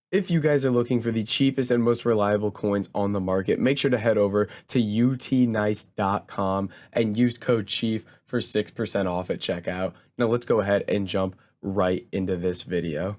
If you guys are looking for the cheapest and most reliable coins on the market, make sure to head over to utnice.com and use code CHIEF for 6% off at checkout. Now let's go ahead and jump right into this video.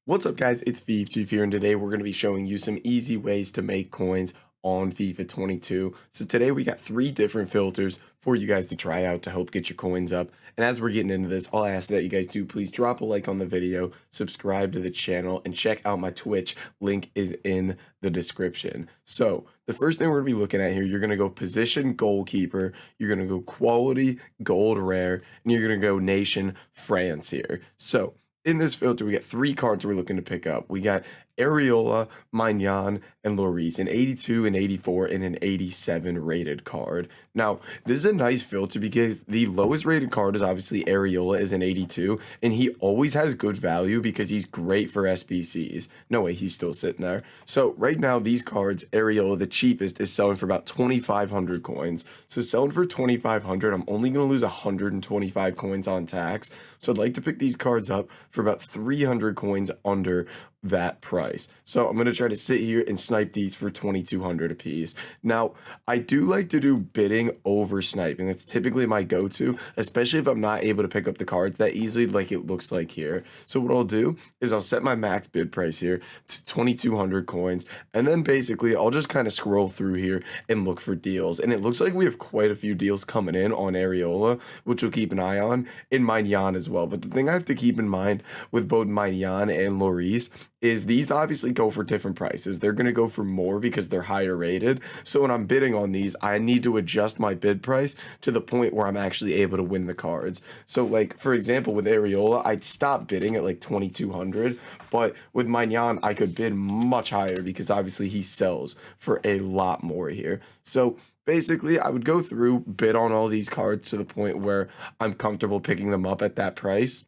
What's up guys, it's FIFA Chief here, and today we're going to be showing you some easy ways to make coins on FIFA 22. So today we got 3 different filters for you guys to try out to help get your coins up. And as we're getting into this, I'll ask that you guys do please drop a like on the video, subscribe to the channel, and check out my Twitch. Link is in the description. So the first thing we're going to be looking at here, you're going to go position goalkeeper, you're going to go quality gold rare, and you're going to go nation France here. So in this filter, we got 3 cards we're looking to pick up. We got Areola, Maignan, and Lloris, an 82, an 84, and an 87 rated card. Now, this is a nice filter because the lowest rated card is obviously Areola, is an 82, and he always has good value because he's great for SBCs. No way, he's still sitting there. So right now, these cards, Areola, the cheapest, is selling for about 2,500 coins. So selling for 2,500, I'm only going to lose 125 coins on tax. So I'd like to pick these cards up for about 300 coins under that price. So I'm going to try to sit here and snipe these for 2,200 a piece. Now, I do like to do bidding over sniping. That's typically my go-to, especially if I'm not able to pick up the cards that easily like it looks like here. So what I'll do is I'll set my max bid price here to 2,200 coins, and then basically I'll just kind of scroll through here and look for deals. And it looks like we have quite a few deals coming in on Areola, which we'll keep an eye on, in Maignan as well. But the thing I have to keep in mind with both Maignan and Lloris is these obviously go for different prices. They're going to go for more because they're higher rated. So when I'm bidding on these, I need to adjust my bid price to the point where I'm actually able to win the cards. So like, for example, with Areola, I'd stop bidding at like 2,200, but with Maignan, I could bid much higher because obviously he sells for a lot more here. So basically, I would go through, bid on all these cards to the point where I'm comfortable picking them up at that price.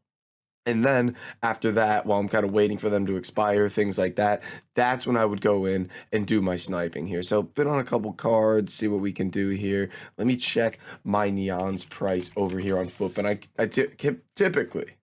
And then after that, while I'm kind of waiting for them to expire, things like that, that's when I would go in and do my sniping here. So bid on a couple cards, see what we can do here. Let me check Maignan's price over here on Foot. And I typically,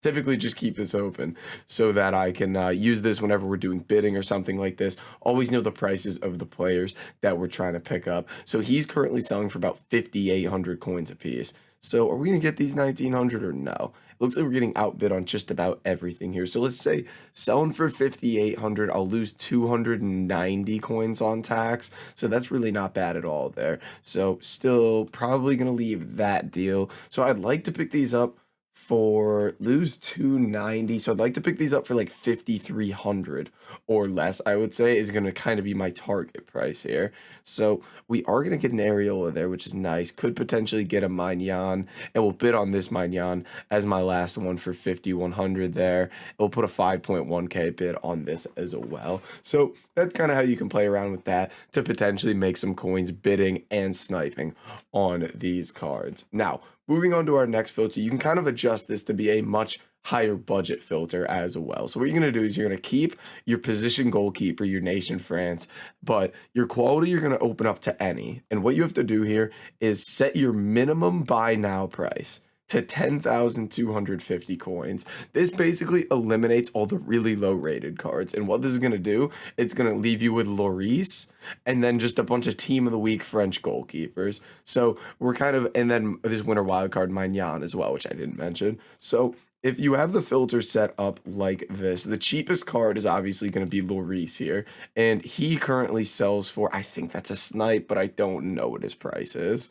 typically just keep this open so that I can use this whenever we're doing bidding or something like this. Always know the prices of the players that we're trying to pick up. So he's currently selling for about 5,800 coins a piece. So are we going to get these 1,900 or no? It looks like we're getting outbid on just about everything here. So let's say selling for 5,800, I'll lose 290 coins on tax. So that's really not bad at all there. So still probably going to leave that deal. So I'd like to pick these up for lose 290. So I'd like to pick these up for like 5,300 or less, I would say, is going to kind of be my target price here. So we are going to get an Areola there, which is nice. Could potentially get a Maignan, and we'll bid on this Maignan as my last one for 5,100 there. We'll put a 5.1k bid on this as well. So that's kind of how you can play around with that to potentially make some coins bidding and sniping on these cards. Now, moving on to our next filter, you can kind of adjust this to be a much higher budget filter as well. So what you're going to do is you're going to keep your position goalkeeper, your nation France, but your quality you're going to open up to any. And what you have to do here is set your minimum buy now price to 10,250 coins. This basically eliminates all the really low rated cards. And what this is going to do, it's going to leave you with Lloris and then just a bunch of team of the week French goalkeepers. So we're kind of, and then this winter wildcard Maignan as well, which I didn't mention. So if you have the filter set up like this, the cheapest card is obviously going to be Lloris here. And he currently sells for, I think that's a snipe, but I don't know what his price is.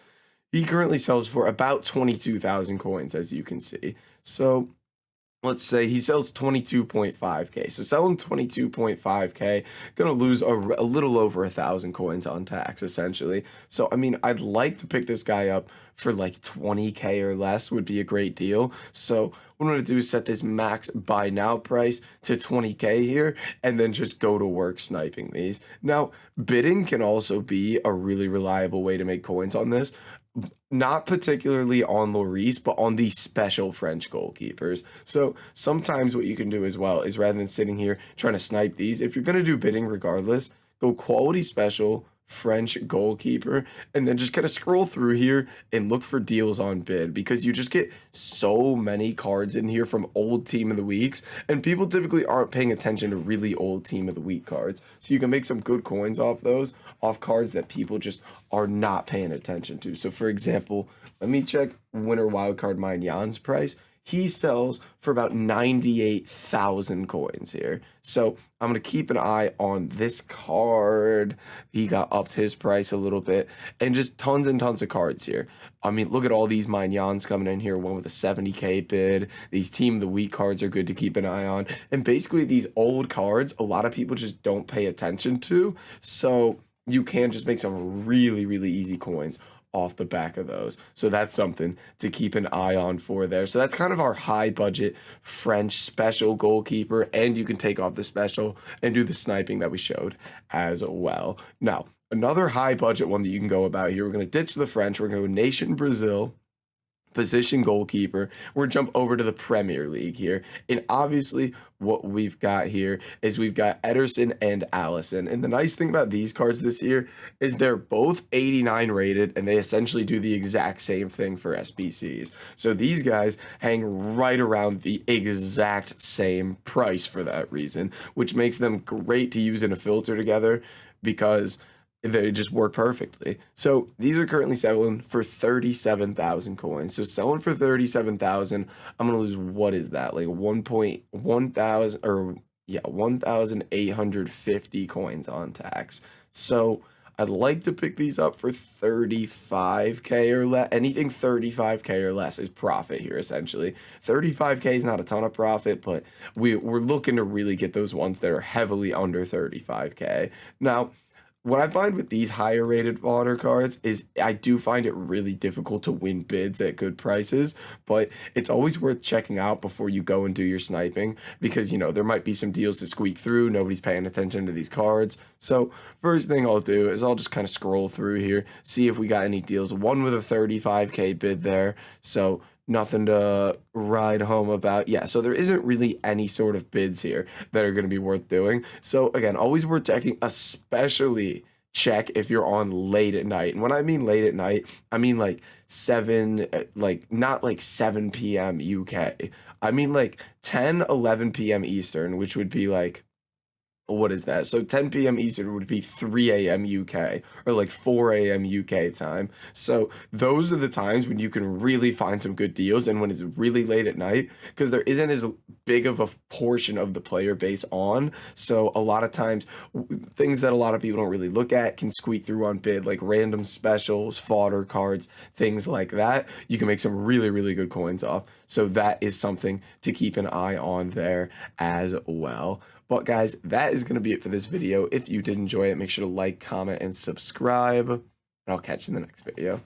He currently sells for about 22,000 coins, as you can see. So let's say he sells 22.5k. So selling 22.5k, gonna lose a little over 1,000 coins on tax, essentially. So, I mean, I'd like to pick this guy up for like 20k or less would be a great deal. So what I'm going to do is set this max buy now price to 20k here and then just go to work sniping these. Now, bidding can also be a really reliable way to make coins on this. Not particularly on Lloris, but on the special French goalkeepers. So sometimes what you can do as well is rather than sitting here trying to snipe these, if you're going to do bidding regardless, go quality special, French goalkeeper, and then just kind of scroll through here and look for deals on bid, because you just get so many cards in here from old team of the weeks, and people typically aren't paying attention to really old team of the week cards. So you can make some good coins off those, off cards that people just are not paying attention to. So for example, let me check winner wildcard Maignan price. He sells for about 98,000 coins here. So I'm going to keep an eye on this card. He got upped his price a little bit, and just tons and tons of cards here. I mean, look at all these Maignans coming in here, one with a 70K bid. These team of the week cards are good to keep an eye on. And basically these old cards, a lot of people just don't pay attention to. So you can just make some really, really easy coins off the back of those. So that's something to keep an eye on for there. So that's kind of our high budget French special goalkeeper, and you can take off the special and do the sniping that we showed as well. Now, another high budget one that you can go about here, we're going to ditch the French. We're going to go Nation Brazil, position goalkeeper. We're going to jump over to the Premier League here. And obviously what we've got here is we've got Ederson and Allison. And the nice thing about these cards this year is they're both 89 rated, and they essentially do the exact same thing for SBCs. So these guys hang right around the exact same price for that reason, which makes them great to use in a filter together, because they just work perfectly. So these are currently selling for 37,000 coins. So selling for 37,000, I'm gonna lose, what is that, like 1,000 or yeah, 1,850 coins on tax. So I'd like to pick these up for 35K or less. Anything 35K or less is profit here, essentially. 35K is not a ton of profit, but we're looking to really get those ones that are heavily under 35K. Now, what I find with these higher rated water cards is I do find it really difficult to win bids at good prices, but it's always worth checking out before you go and do your sniping, because, you know, there might be some deals to squeak through. Nobody's paying attention to these cards. So first thing I'll do is I'll just kind of scroll through here, see if we got any deals. One with a 35K bid there. So nothing to ride home about. Yeah, so there isn't really any sort of bids here that are going to be worth doing. So again, always worth checking, especially check if you're on late at night. And when I mean late at night, I mean like 7, like not like 7 p.m. UK. I mean like 10, 11 p.m. Eastern, which would be like, what is that? So 10 p.m. Eastern would be 3 a.m. UK, or like 4 a.m. UK time. So those are the times when you can really find some good deals, and when it's really late at night, because there isn't as big of a portion of the player base on. So a lot of times things that a lot of people don't really look at can squeak through on bid, like random specials, fodder cards, things like that. You can make some really, really good coins off. So that is something to keep an eye on there as well. But guys, that is going to be it for this video. If you did enjoy it, make sure to like, comment, and subscribe, and I'll catch you in the next video.